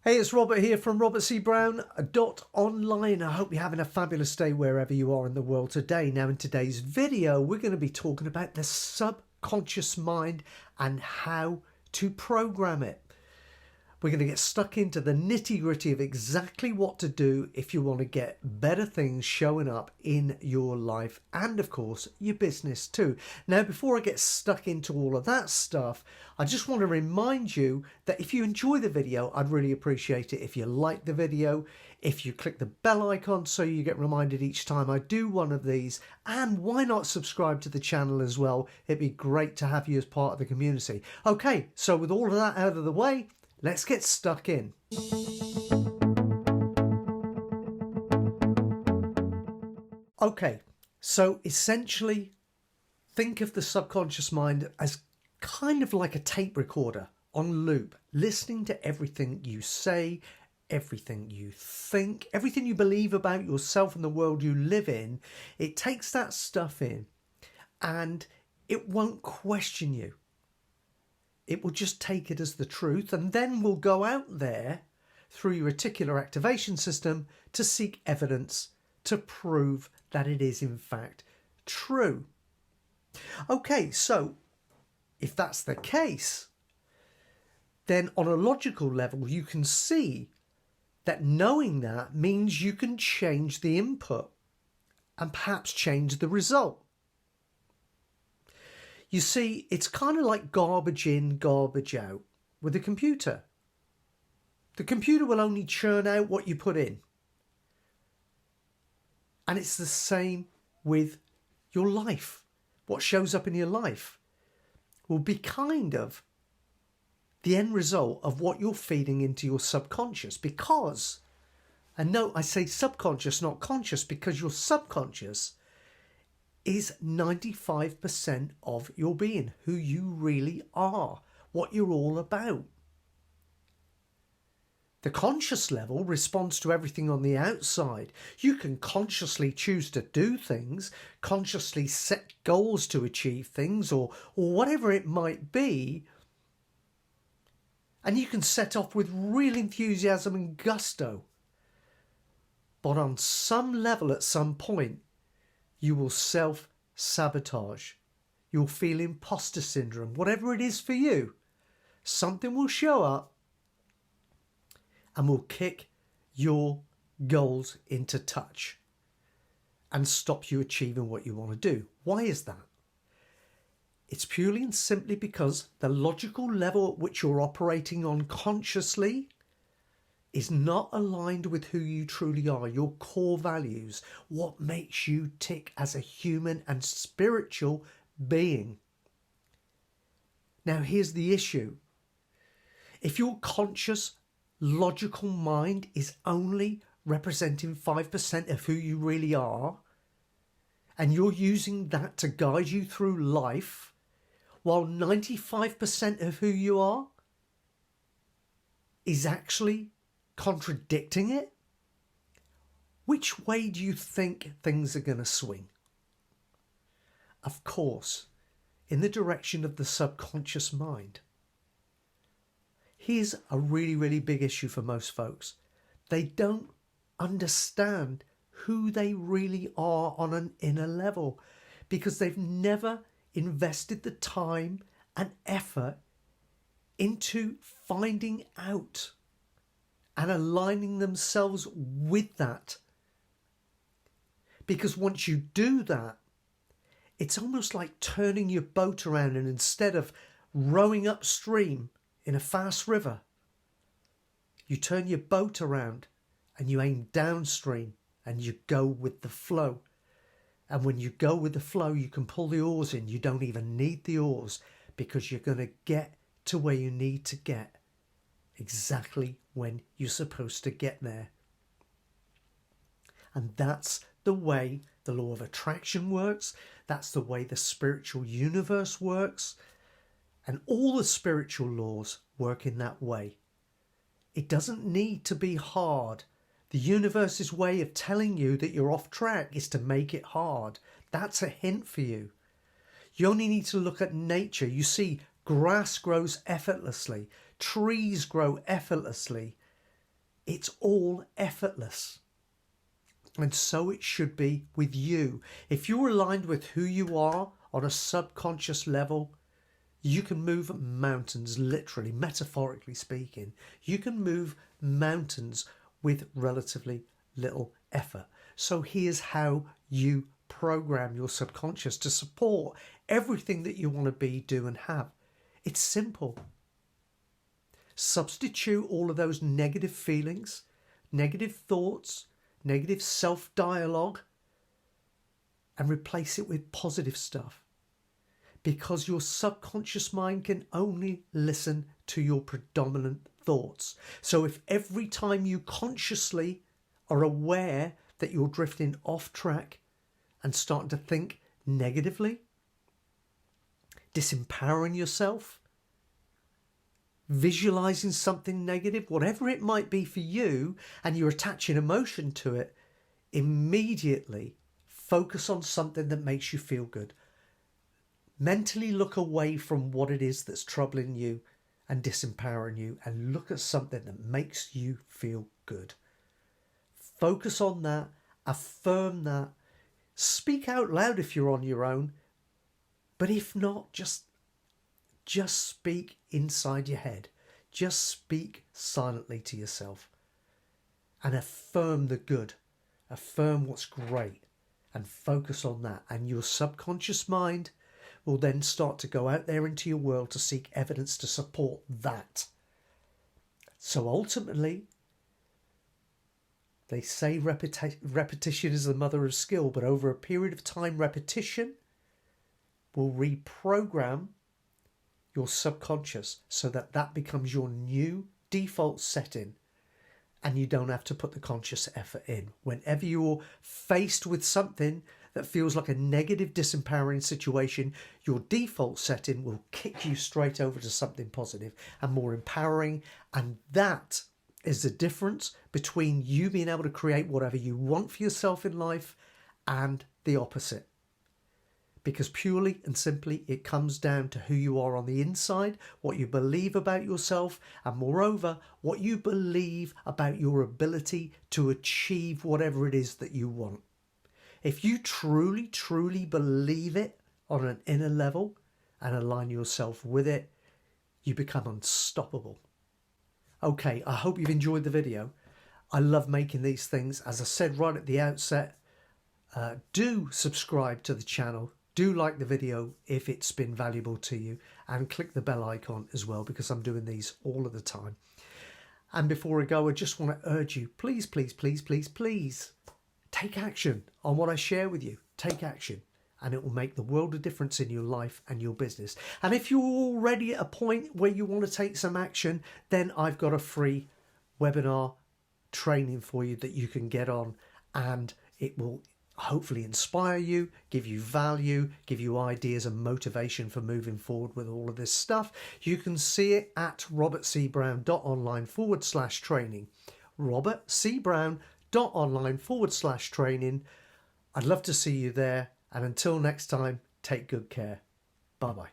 Hey, it's Robert here from robertcbrown.online. I hope you're having a fabulous day wherever you are in the world today. Now, in today's video, we're going to be talking about the subconscious mind and how to program it. We're going to get stuck into the nitty-gritty of exactly what to do if you want to get better things showing up in your life and, of course, your business too. Now, before I get stuck into all of that stuff, I just want to remind you that if you enjoy the video, I'd really appreciate it if you like the video, if you click the bell icon so you get reminded each time I do one of these, and why not subscribe to the channel as well? It'd be great to have you as part of the community. Okay, so with all of that out of the way, let's get stuck in. Okay, so essentially, think of the subconscious mind as kind of like a tape recorder on loop, listening to everything you say, everything you think, everything you believe about yourself and the world you live in. It takes that stuff in and it won't question you. It will just take it as the truth and then will go out there through your reticular activation system to seek evidence to prove that it is in fact true. Okay, so if that's the case, then on a logical level, you can see that knowing that means you can change the input and perhaps change the result. You see, it's kind of like garbage in, garbage out with a computer. The computer will only churn out what you put in. And it's the same with your life. What shows up in your life will be kind of the end result of what you're feeding into your subconscious. Because, and note I say subconscious, not conscious, because your subconscious is 95% of your being, who you really are, what you're all about. The conscious level responds to everything on the outside. You can consciously choose to do things, consciously set goals to achieve things, or whatever it might be. And you can set off with real enthusiasm and gusto. But on some level at some point, you will self-sabotage. You'll feel imposter syndrome. Whatever it is for you, something will show up and will kick your goals into touch and stop you achieving what you want to do. Why is that? It's purely and simply because the logical level at which you're operating on consciously is not aligned with who you truly are, your core values, what makes you tick as a human and spiritual being. Now, here's the issue. If your conscious, logical mind is only representing 5% of who you really are, and you're using that to guide you through life, while 95% of who you are is actually contradicting it, which way do you think things are going to swing? Of course, in the direction of the subconscious mind. Here's a really, really big issue for most folks. They don't understand who they really are on an inner level because they've never invested the time and effort into finding out and aligning themselves with that. Because once you do that, it's almost like turning your boat around, and instead of rowing upstream in a fast river, you turn your boat around and you aim downstream and you go with the flow. And when you go with the flow, you can pull the oars in. You don't even need the oars because you're going to get to where you need to get exactly when you're supposed to get there. And that's the way the law of attraction works. That's the way the spiritual universe works. And all the spiritual laws work in that way. It doesn't need to be hard. The universe's way of telling you that you're off track is to make it hard. That's a hint for you. You only need to look at nature. You see, grass grows effortlessly. Trees grow effortlessly. It's all effortless. And so it should be with you. If you're aligned with who you are on a subconscious level, you can move mountains, literally, metaphorically speaking. You can move mountains with relatively little effort. So here's how you program your subconscious to support everything that you want to be, do and have. It's simple. Substitute all of those negative feelings, negative thoughts, negative self-dialogue, and replace it with positive stuff. Because your subconscious mind can only listen to your predominant thoughts. So if every time you consciously are aware that you're drifting off track and starting to think negatively, disempowering yourself, visualizing something negative, whatever it might be for you, and you're attaching emotion to it, immediately focus on something that makes you feel good. Mentally look away from what it is that's troubling you and disempowering you, and look at something that makes you feel good. Focus on that, affirm that, speak out loud if you're on your own, but if not, just speak inside your head. Just speak silently to yourself and affirm the good, affirm what's great, and focus on that. And your subconscious mind will then start to go out there into your world to seek evidence to support that. So ultimately, they say repetition is the mother of skill, but over a period of time, repetition will reprogram your subconscious so that that becomes your new default setting, and you don't have to put the conscious effort in. Whenever you're faced with something that feels like a negative, disempowering situation, your default setting will kick you straight over to something positive and more empowering. And that is the difference between you being able to create whatever you want for yourself in life and the opposite. Because purely and simply, it comes down to who you are on the inside, what you believe about yourself, and moreover, what you believe about your ability to achieve whatever it is that you want. If you truly, truly believe it on an inner level and align yourself with it, you become unstoppable. Okay, I hope you've enjoyed the video. I love making these things. As I said right at the outset, do subscribe to the channel. Do like the video if it's been valuable to you, and click the bell icon as well, because I'm doing these all of the time. And before I go, I just want to urge you, please, please, please, please, please take action on what I share with you. Take action, and it will make the world of difference in your life and your business. And if you're already at a point where you want to take some action, then I've got a free webinar training for you that you can get on, and it will hopefully inspire you, give you value, give you ideas and motivation for moving forward with all of this stuff. You can see it at robertcbrown.online/training. robertcbrown.online/training. I'd love to see you there. And until next time, take good care. Bye-bye.